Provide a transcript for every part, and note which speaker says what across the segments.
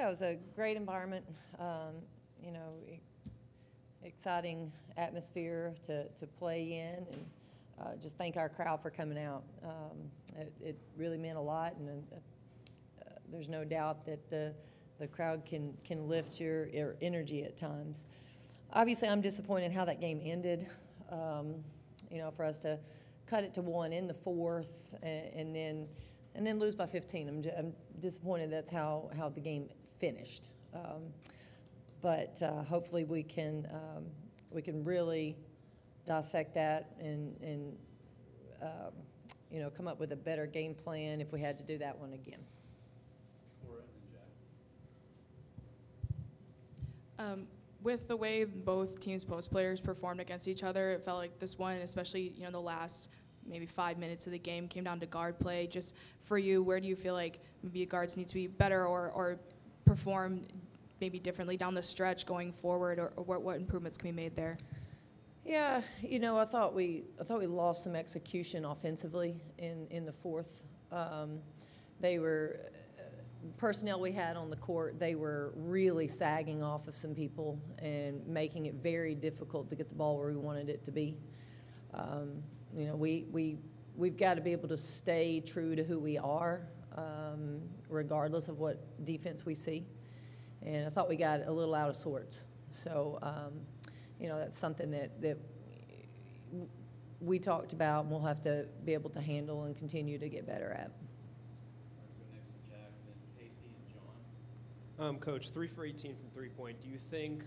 Speaker 1: Yeah, it was a great environment. You know, exciting atmosphere to play in, and just thank our crowd for coming out. It really meant a lot, and there's no doubt that the crowd can lift your energy at times. Obviously, I'm disappointed how that game ended. You know, for us to cut it to 1 in the fourth, and then lose by 15. I'm disappointed that's how the game finished. But hopefully we can really dissect that and you know, come up with a better game plan if we had to do that one again.
Speaker 2: With the way both teams' post players performed against each other, it felt like this one, especially, you know, the last maybe 5 minutes of the game, came down to guard play. Just for you, where do you feel like maybe guards need to be better or perform maybe differently down the stretch going forward, or what improvements can be made there?
Speaker 1: Yeah, you know, I thought we lost some execution offensively in the fourth. They were personnel we had on the court. They were really sagging off of some people and making it very difficult to get the ball where we wanted it to be. You know, we've got to be able to stay true to who we are, regardless of what defense we see. And I thought we got a little out of sorts. So, you know, that's something that we talked about, and we'll have to be able to handle and continue to get better at.
Speaker 3: Go next to Jack, then Casey and John.
Speaker 4: Coach, 3 for 18 from three-point. Do you think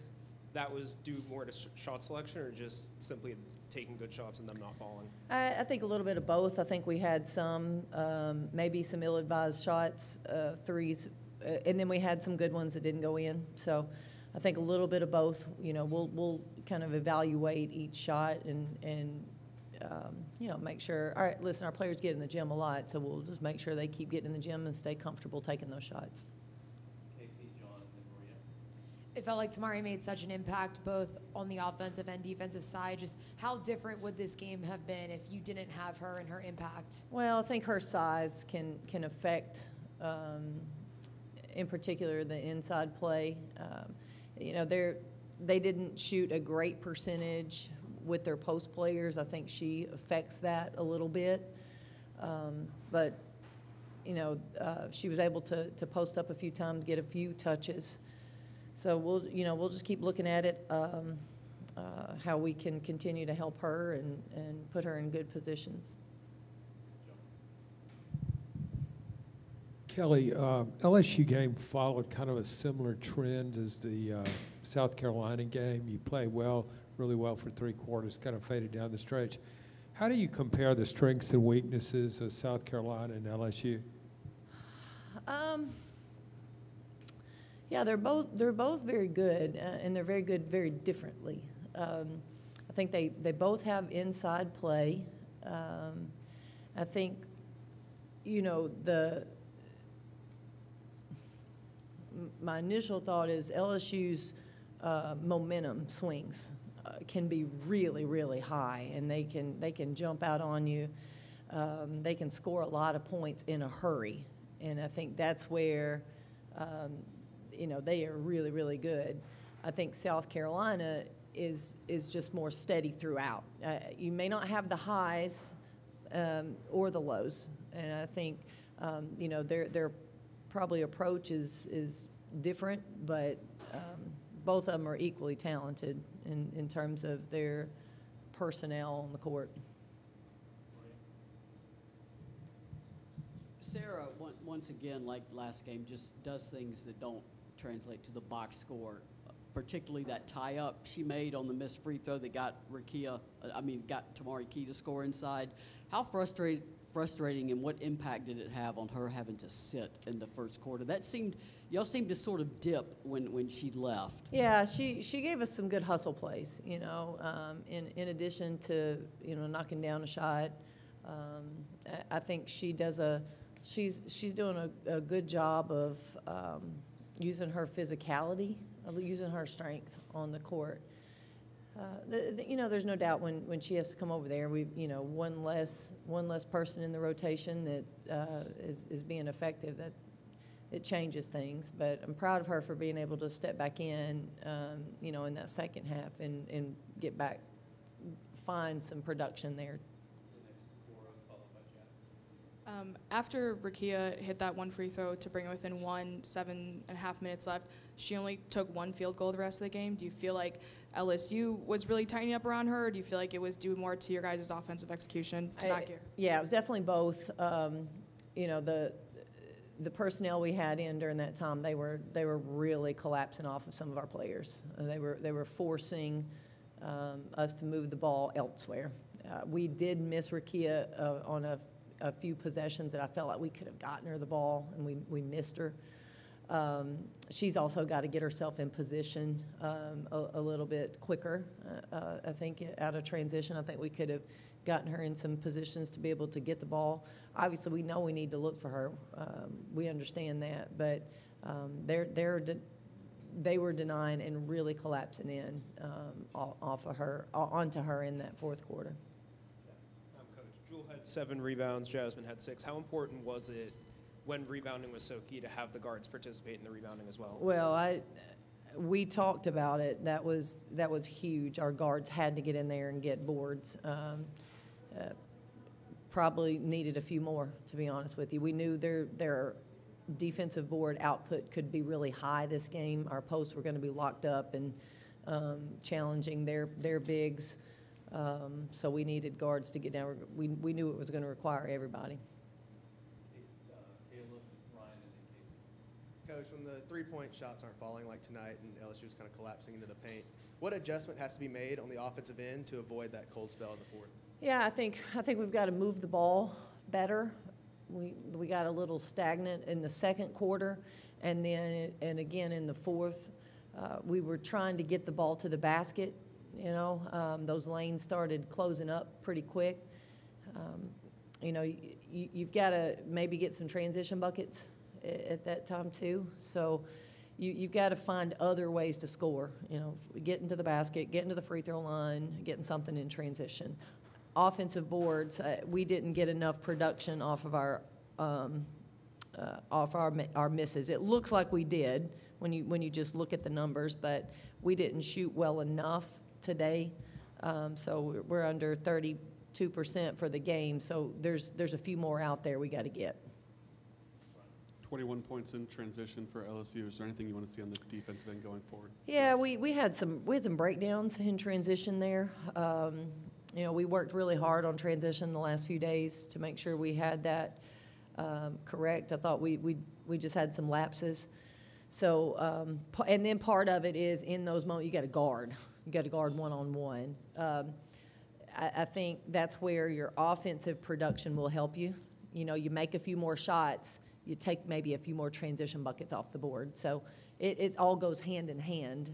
Speaker 4: that was due more to shot selection, or just simply taking good shots and them not falling?
Speaker 1: I think a little bit of both. I think we had some, maybe some ill-advised shots, threes, and then we had some good ones that didn't go in. So I think a little bit of both. You know, we'll kind of evaluate each shot and you know, make sure. All right, listen, our players get in the gym a lot, so we'll just make sure they keep getting in the gym and stay comfortable taking those shots.
Speaker 3: Casey, John, and then Maria.
Speaker 5: It felt like Tamari made such an impact both on the offensive and defensive side. Just how different would this game have been if you didn't have her and her impact?
Speaker 1: Well, I think her size can affect, in particular, the inside play. You know, they didn't shoot a great percentage with their post players. I think she affects that a little bit. But, you know, she was able to post up a few times, get a few touches. So we'll just keep looking at it, how we can continue to help her and put her in good positions.
Speaker 6: Kelly, LSU game followed kind of a similar trend as the South Carolina game. You played well, really well for 3 quarters, kind of faded down the stretch. How do you compare the strengths and weaknesses of South Carolina and LSU?
Speaker 1: Yeah, they're both very good, and they're very good very differently. I think they both have inside play. I think, you know, my initial thought is LSU's momentum swings can be really, really high, and they can jump out on you. They can score a lot of points in a hurry, and I think that's where you know, they are really, really good. I think South Carolina is just more steady throughout. You may not have the highs or the lows, and I think you know, their probably approach is different, but both of them are equally talented in terms of their personnel on the court.
Speaker 7: Sarah, once again, like last game, just does things that don't translate to the box score, particularly that tie-up she made on the missed free throw that got Tamari Key to score inside. How frustrating, and what impact did it have on her having to sit in the first quarter? Y'all seemed to sort of dip when she left.
Speaker 1: Yeah, she gave us some good hustle plays, you know, in addition to, you know, knocking down a shot. I think she's doing a good job of using her physicality, using her strength on the court. You know, there's no doubt when she has to come over there, you know, one less person in the rotation that is being effective. That it changes things. But I'm proud of her for being able to step back in, you know, in that second half and get back, find some production there.
Speaker 3: The next Cora, followed by Jack.
Speaker 2: After Rakia hit that one free throw to bring it within 7.5 minutes left, she only took one field goal the rest of the game. Do you feel like LSU was really tightening up around her, or do you feel like it was due more to your guys' offensive execution to not get?
Speaker 1: Yeah, it was definitely both. You know, the personnel we had in during that time, they were really collapsing off of some of our players. They were forcing us to move the ball elsewhere. We did miss Rakia on a few possessions that I felt like we could have gotten her the ball, and we missed her. She's also got to get herself in position a little bit quicker. I think out of transition, I think we could have gotten her in some positions to be able to get the ball. Obviously, we know we need to look for her. We understand that, but they were denying and really collapsing in off of her, onto her in that fourth quarter.
Speaker 4: Coach, Jewel had 7 rebounds, Jasmine had 6. How important was it when rebounding was so key to have the guards participate in the rebounding as well?
Speaker 1: Well, we talked about it. That was huge. Our guards had to get in there and get boards. Probably needed a few more, to be honest with you. We knew their defensive board output could be really high this game. Our posts were going to be locked up and challenging their bigs. So we needed guards to get down. We knew it was going to require everybody.
Speaker 3: Caleb, Ryan, and then Casey.
Speaker 8: Coach, when the three-point shots aren't falling like tonight and LSU's kind of collapsing into the paint, what adjustment has to be made on the offensive end to avoid that cold spell in the fourth?
Speaker 1: Yeah, I think we've got to move the ball better. We got a little stagnant in the second quarter, and again in the fourth, we were trying to get the ball to the basket. You know, those lanes started closing up pretty quick. You know, you've got to maybe get some transition buckets at that time too. So you've got to find other ways to score. You know, getting to the basket, getting to the free throw line, getting something in transition. Offensive boards, we didn't get enough production off of our misses. It looks like we did when you just look at the numbers, but we didn't shoot well enough today. So we're under 32% for the game. So there's a few more out there we got to get.
Speaker 9: 21 points in transition for LSU. Is there anything you want to see on the defensive end going forward?
Speaker 1: Yeah, we had some breakdowns in transition there. You know, we worked really hard on transition the last few days to make sure we had that correct. I thought we just had some lapses. So, and then part of it is in those moments you got to guard. You got to guard one-on-one. I think that's where your offensive production will help you. You know, you make a few more shots, you take maybe a few more transition buckets off the board. So it all goes hand in hand.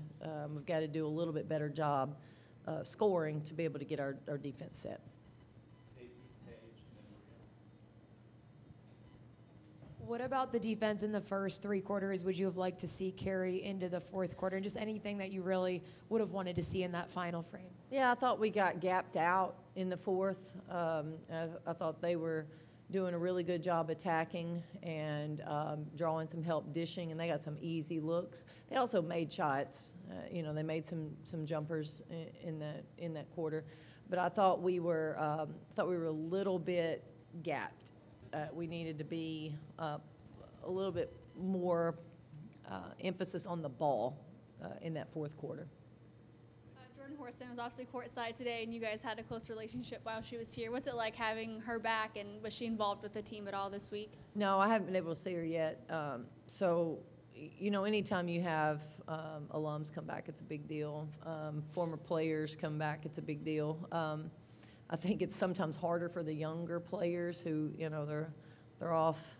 Speaker 1: We've got to do a little bit better job scoring to be able to get our defense set.
Speaker 3: Casey, Paige, and then Maria.
Speaker 5: What about the defense in the first 3 quarters would you have liked to see carry into the fourth quarter, and just anything that you really would have wanted to see in that final frame?
Speaker 1: Yeah, I thought we got gapped out in the fourth. I thought they were doing a really good job attacking and drawing some help dishing, and they got some easy looks. They also made shots. You know, they made some jumpers in that quarter, but I thought we were a little bit gapped. We needed to be a little bit more emphasis on the ball in that fourth quarter.
Speaker 10: Jordan Horston was obviously courtside today, and you guys had a close relationship while she was here. What's it like having her back, and was she involved with the team at all this week?
Speaker 1: No, I haven't been able to see her yet. So, you know, anytime you have alums come back, it's a big deal. Former players come back, it's a big deal. I think it's sometimes harder for the younger players who, you know, they're off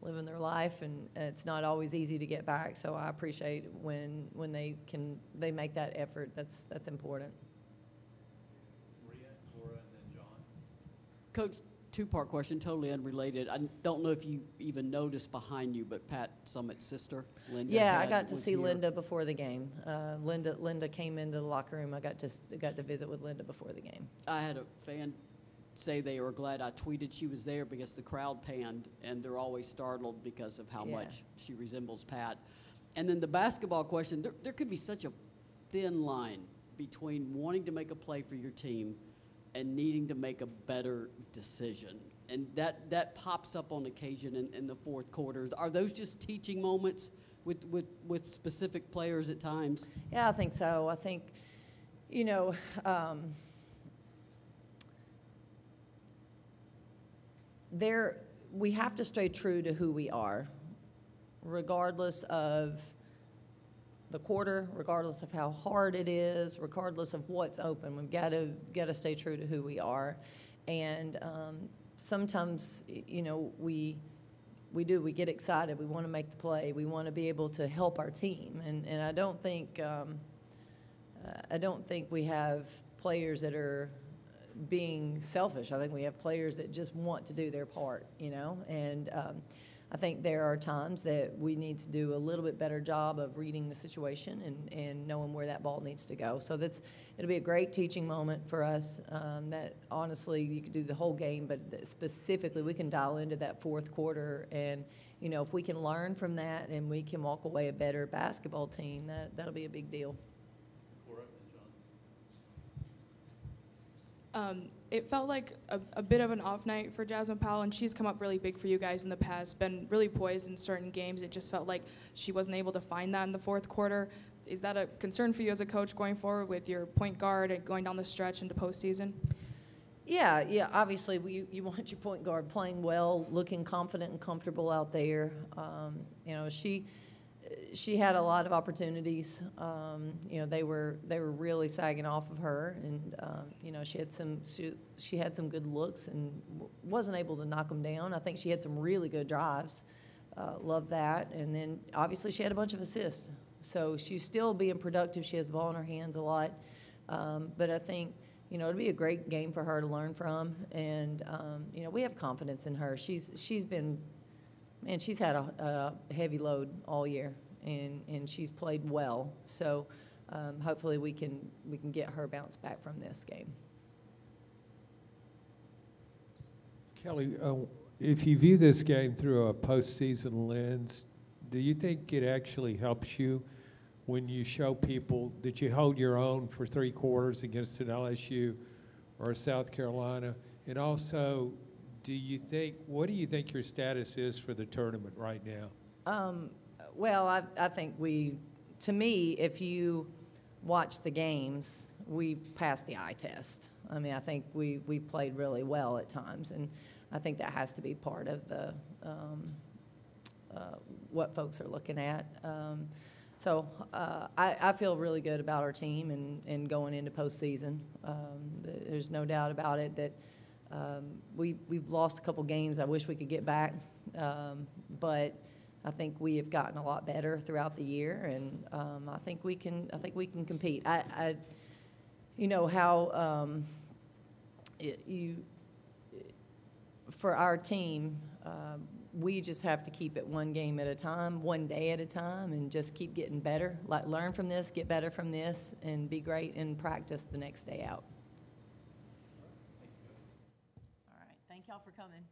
Speaker 1: living their life, and it's not always easy to get back. So I appreciate when they make that effort. That's important.
Speaker 3: Maria, Cora, and then John.
Speaker 7: Coach, two-part question, totally unrelated. I don't know if you even noticed behind you, but Pat Summitt's sister, Linda.
Speaker 1: Yeah, I got to
Speaker 7: was
Speaker 1: see
Speaker 7: here.
Speaker 1: Linda before the game. Linda came into the locker room. I got to visit with Linda before the game.
Speaker 7: I had a say they were glad I tweeted she was there because the crowd panned, and they're always startled because of how
Speaker 1: Yeah.
Speaker 7: much she resembles Pat. And then the basketball question, there could be such a thin line between wanting to make a play for your team and needing to make a better decision. And that pops up on occasion in the fourth quarter. Are those just teaching moments with specific players at times?
Speaker 1: Yeah, I think so. I think, you know, we have to stay true to who we are, regardless of the quarter, regardless of how hard it is, regardless of what's open. We've got to stay true to who we are. And sometimes, you know, we get excited. We want to make the play. We want to be able to help our team. And I don't think we have players that are being selfish. I think we have players that just want to do their part, you know. And I think there are times that we need to do a little bit better job of reading the situation and knowing where that ball needs to go. So it'll be a great teaching moment for us that honestly you could do the whole game, but that specifically we can dial into that fourth quarter. And, you know, if we can learn from that and we can walk away a better basketball team, that'll be a big deal.
Speaker 3: Cora and John.
Speaker 2: It felt like a bit of an off night for Jasmine Powell, and she's come up really big for you guys in the past, been really poised in certain games. It just felt like she wasn't able to find that in the fourth quarter. Is that a concern for you as a coach going forward with your point guard and going down the stretch into postseason?
Speaker 1: Yeah. Obviously, you want your point guard playing well, looking confident and comfortable out there. You know, she had a lot of opportunities. You know, they were really sagging off of her, and you know, she had some good looks and wasn't able to knock them down. I think she had some really good drives. Love that. And then obviously she had a bunch of assists, so she's still being productive. She has the ball in her hands a lot, but I think, you know, it'll be a great game for her to learn from, and you know, we have confidence in her. She's been. Man, she's had a heavy load all year, and she's played well. So hopefully we can get her bounce back from this game.
Speaker 6: Kelly, if you view this game through a postseason lens, do you think it actually helps you when you show people that you hold your own for 3 quarters against an LSU or South Carolina? And also, what do you think your status is for the tournament right now?
Speaker 1: Well, I think to me, if you watch the games, we passed the eye test. I mean, I think we played really well at times, and I think that has to be part of the what folks are looking at. So I feel really good about our team and going into postseason. There's no doubt about it that we've lost a couple games I wish we could get back, but I think we have gotten a lot better throughout the year, and I think we can compete. You know how for our team, we just have to keep it one game at a time, one day at a time, and just keep getting better. Like, learn from this, get better from this, and be great in practice the next day out. All right, thank y'all for coming.